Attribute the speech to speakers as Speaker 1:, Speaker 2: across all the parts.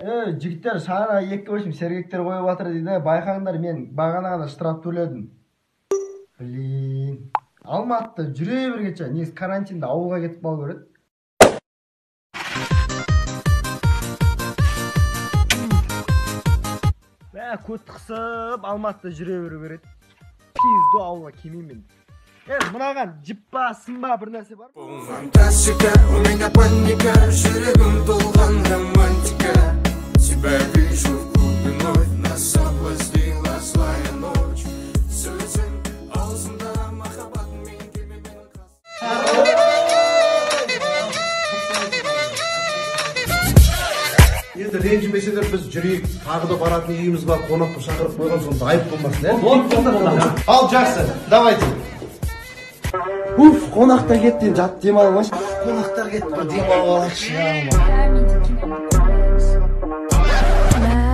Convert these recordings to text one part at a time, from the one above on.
Speaker 1: Жігіттер, шағана 2 бөлшім сергектер қойып жатыр дейді. Байқаңдар, мен бағана ғана штраф төледім. Блин. Алматыда жүре бергенше, негізі карантинде ауылға кетіп қалу керек. Көтті қысып, Алматыда жүре беру керек. Пизду ауылға келмеймін. Мынаған жіппа, сынба бір нәрсе бар?
Speaker 2: Фантастика, у меня паника, жүрегім толған романтика. Тебя вижу в клубе вновь, нас соблазнила злая ночь. Сөзің аузында махаббатымен келмеген қас.
Speaker 3: Енді ренжімесеңдер біз жүрейік, тағы да баратын үйіміз бар, қонаққа шақырып қойған соң айып болмасын, Ал жақсы, давайте.
Speaker 1: Қонақтар кетті, жат демалмаш. Қонақтар кетті, демалмаш.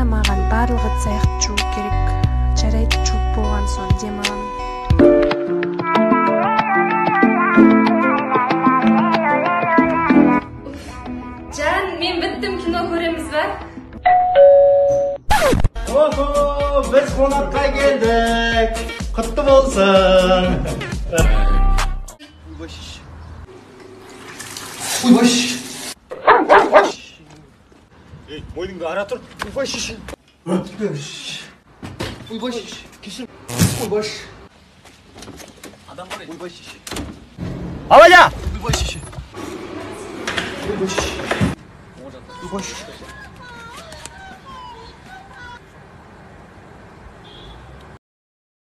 Speaker 4: Маған барлығы цех жуып керек. Жарайды, жуып болған соң демалам.
Speaker 5: Can, men bittім, кино көреміз ба?
Speaker 1: Охо, біз қонаққа келдік. Құтты болсын.
Speaker 3: Мойныңды ара тұр.
Speaker 1: Алая!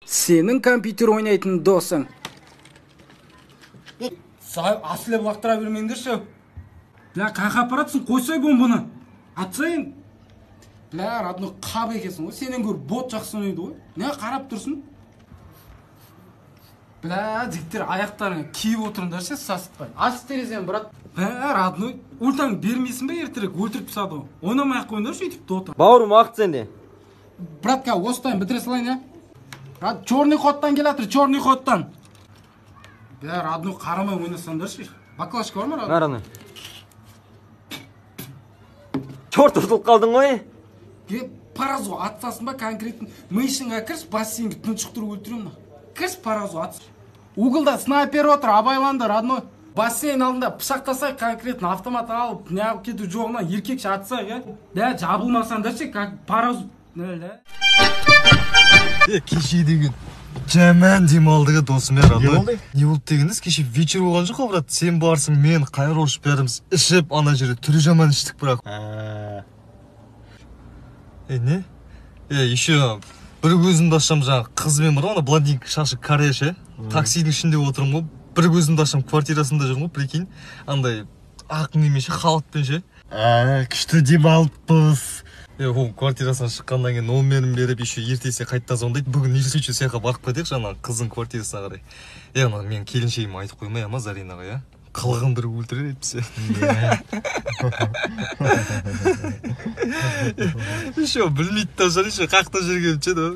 Speaker 6: Senin компьютер ойнайтын досың.
Speaker 7: Сағай асылеп лақтыра бермеңдерші. Бля, қайқа апаратсың, қойсай бомбаны. Атсайын. Бля, родной қап екесің ғой. Сенен көр бот жақсы ойнайды ғой. Не қарап тұрсың? Бля, жігіттер аяқтарыңа киіп отырыңдаршы, сасытпай. Аш терезен, брат. Бля, родной, ультаң бермейсің бе ертерек өлтіріп тастады ғой. Ойнамай-ақ қойыңдаршы, өйтіп тоты.
Speaker 1: Бауырым, уақыт сенде.
Speaker 7: Братка, осытайын бітіре салайын, я? Брат, черный ходтан келатыр, черный ходтан. Бля, родной қарамай ойнасаңдаршы. Баклашка бар ма, родной?
Speaker 1: Нараны. Чорт ұтылып қалдың ғой?
Speaker 7: Паразу атсасын ба конкретно. Мышыңа кіріс, бассейнге тұншықтырып өлтірем. Кіріс паразу атсын. Углда снайпер отыр, абайланды, родной. Бассейн алдында пышақтасай конкретно автомат алып, неғып кету жоғына еркекші атсай, я? Да, жабылмасаңдаршы, как паразу.
Speaker 8: Кеше деген жаман демалдыға досым ер ады. Не болды дегеніз, кеше вечер болған жоқ қой, брат. Сен барсың, мен қайрош бәріміз ішіп, ана жерде түрі жаман іштік, бірақ. Не? Еще бір көзімді ашам, жаңа қызбен бар, ана блондинка шашы корея, таксидің ішінде отырым ғой. Бір көзімді ашам, квартирасында жүрмін ғой, прикинь. Андай ақ немеше халықпен ше.
Speaker 3: Күшті демалыппыз.
Speaker 8: Ол квартирасынан шыққаннан кейін номерін беріп, еще ертесіне қайтта звондайды. Бүгін нешінші саяққа барып қайтайық, жаңа қыздың квартирасына қарай. Ана мен келіншегіме айтып қоймай ама Заринаға, я? Қылығын бір өлтірер етпесе. Еще білмейді тажар, еще қақта жүрген че да.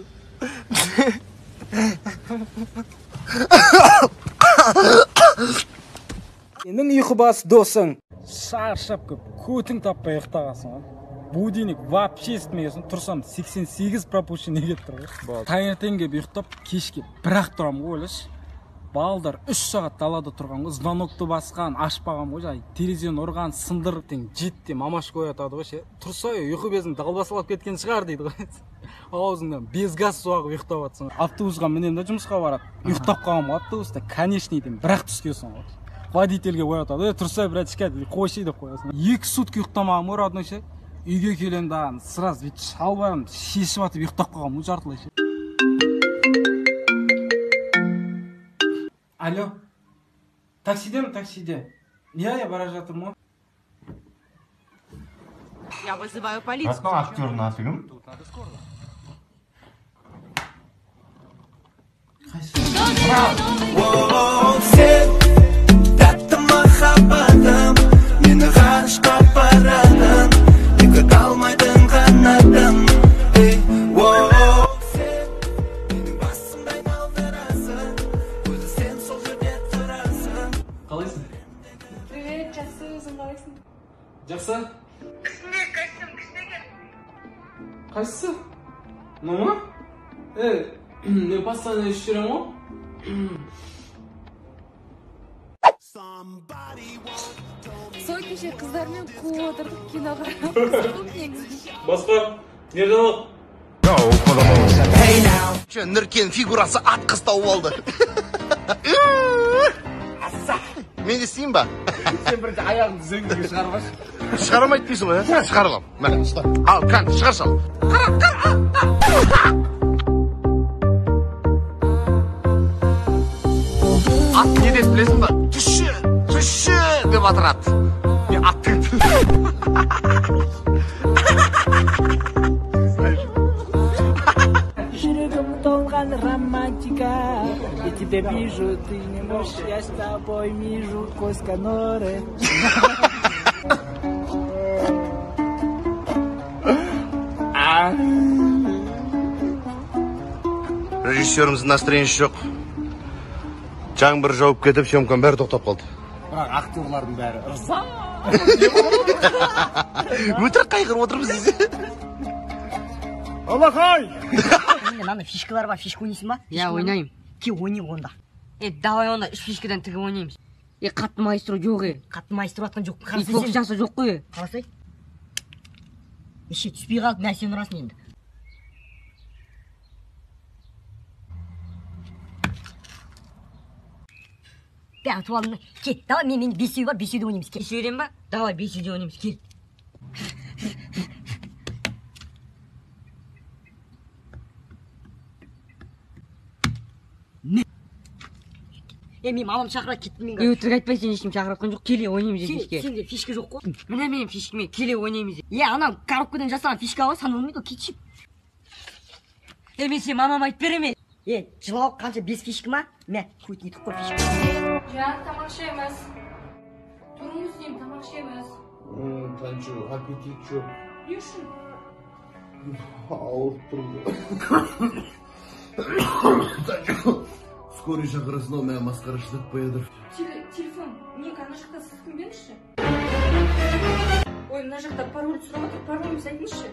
Speaker 6: Сенің ұйқы досың.
Speaker 7: Шаршап көп, көтің таппай ұйықтағасың ғой. Будильник вообще істемегесін, тұрсам 88 пропущен егет тұр ғой. Таңертеңге ұйықтап, кешке бірақ тұрам ғой, ойлашы. Балдар 3 сағат далада тұрған ғой, звонокты басқан, ашпаған ғой, жай терезен ұрған, сындыр тең жетте мамаш қоятады ғой, ше. Тұрсай, ұйқы безің далбасалап кеткен шығар дейді ғой. Аузыңдан без газ суағып ұйықтап атсың. Автобусқа мінем да жұмысқа барады. Ұйықтап қалам ғой автобуста, конечно едім, бірақ түскесің ғой. Водительге қоятады, тұрсай, братишка, қойшы деп қоясың. 2 сутки ұйықтамаған ғой, родной ше. Үйге келем да, сразу вет шалбарым шешіп атып ұйықтап қалған ғой, жартылай ше. Алло, таксиде ме, таксиде? Я бара жатырмын ғой.
Speaker 5: Я вызываю полицию.
Speaker 3: Расқан актер нафигім?
Speaker 2: Сен тәтті махаббатым, мені ғарышқа апарадың, екі қалмайтын қанатым. Сен менің басымдай алдырасың, өзі сен сол жерде тұрасың.
Speaker 7: Қалайсың?
Speaker 5: Привет, жақсы, өзің қалайсың?
Speaker 7: Жақсы?
Speaker 5: Үстінде костюм күшті екен.
Speaker 9: Қайсысы? Мына ма? Мен постоянно естіп жүремін ғой.
Speaker 5: Сол кеше қыздармен қуып отырдық кино қарап. Қызық негізі.
Speaker 9: Басқа, nerede бақ?
Speaker 3: Нұркен фигурасы ат қыз тауып алды. Мен де істейін ба?
Speaker 7: Сен бірінші аяғыңды зөңгіге шығармашы.
Speaker 3: Шығармайды дейсің ғой, шығарып ал. Ал, кән, шығар сал. Ат не деп білесің ба? Түші деп атырады. Мен аттың
Speaker 6: Жүрегім толған романтика. Я тебя вижу, ты не можешь, я с тобой вижу косканоры.
Speaker 3: Режиссеріміздің настроениесі жоқ. Жаңбыр жауып кетіп, съемканың бәрі тоқтап қалды.
Speaker 7: Бірақ актерлардың бәрі ырза.
Speaker 3: Өтірік қайғырып отырмыз десе.
Speaker 7: Алақай!
Speaker 10: Мынандай фишкалар бар, фишка ойнайсың ба?
Speaker 11: Я ойнаймын.
Speaker 10: Ке ойнайық онда.
Speaker 11: Давай онда 3 фишкадан тігіп ойнаймыз. Қатты майстро жоқ
Speaker 10: Қатты майстро атқан жоқ.
Speaker 11: Фокусжасы жоқ қой.
Speaker 10: Қарасай. Еше түспей қалып, мә сен ұрасың енді. Бәрі атып алдым. Кел, давай мен бесеу бар, бесеуде ойнаймыз.
Speaker 11: Бесеуден ба? Давай бесеуде ойнаймыз. Кел.
Speaker 10: Мен мамам шақырады, кеттім мен.
Speaker 11: Өтірік айтпай, сен ешкім шақыратқан жоқ. Келе ойнаймыз фишке.
Speaker 10: Сенде фишка жоқ қой.
Speaker 11: Міне менің фишкіме келе ойнаймыз.
Speaker 10: Анау коробкадан жасаған фишка ғой, саналмайды ғой, кетшіп.
Speaker 11: Мен сен мамам айтып береме.
Speaker 10: Жылауық қанша 5 фишка ма? Мә, көйтін етіп қой фишка.
Speaker 5: Жан, тамақ ішеміз. Тұрыңыз деймін, тамақ ішеміз.
Speaker 3: Танчу, аппетит жоқ.
Speaker 5: Не үшін?
Speaker 3: Ауырып тұрмын. Скорый шақырасың ау, мә масқара шыдап қояды.
Speaker 5: Телефон, не, ана жақта сіз кім беріңізші? Ой, мына жақта пароль сұрап отыр, пароліміз айтыңызшы.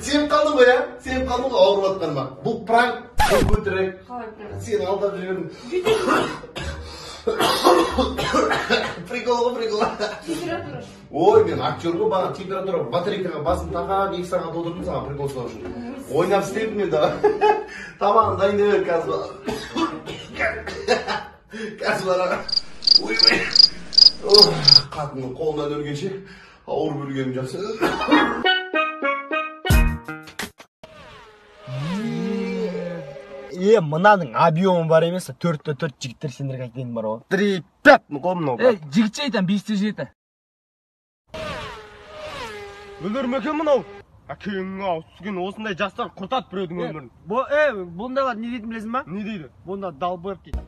Speaker 3: Сеніп қалдың ғой, ә? Сеніп қалдың ғой ауырып атқаныма. Бұл пранк, бұл өтірік.
Speaker 5: Қалай пранк?
Speaker 3: Сені алдап жүргенім. Прикол ғой, прикол.
Speaker 5: Температура.
Speaker 3: Ой, мен актер ғой, баған температура батарейкаға басын тағап, 2 сағат отырдым саған прикол ұстау үшін. Ойнап істедім мен да. Тамағын дайындап бер қазір. Қазір аға. Ой. Қатынның қолынан өлгенше ауырып өлгенім жақсы.
Speaker 7: Мынаның объемы бар емес, 4-4 жігіттер сендерге айтайын бар ғой.
Speaker 1: 3-5 қол мынау.
Speaker 7: Жігітше айтам 5-7.
Speaker 1: Өлер екен мынау. Әкең ау, түскен осындай жастар құртады біреудің өмірін.
Speaker 7: Бұндайлар не дейтін білесің ба?
Speaker 1: Не дейді?
Speaker 7: Бұнда далбоев дейді.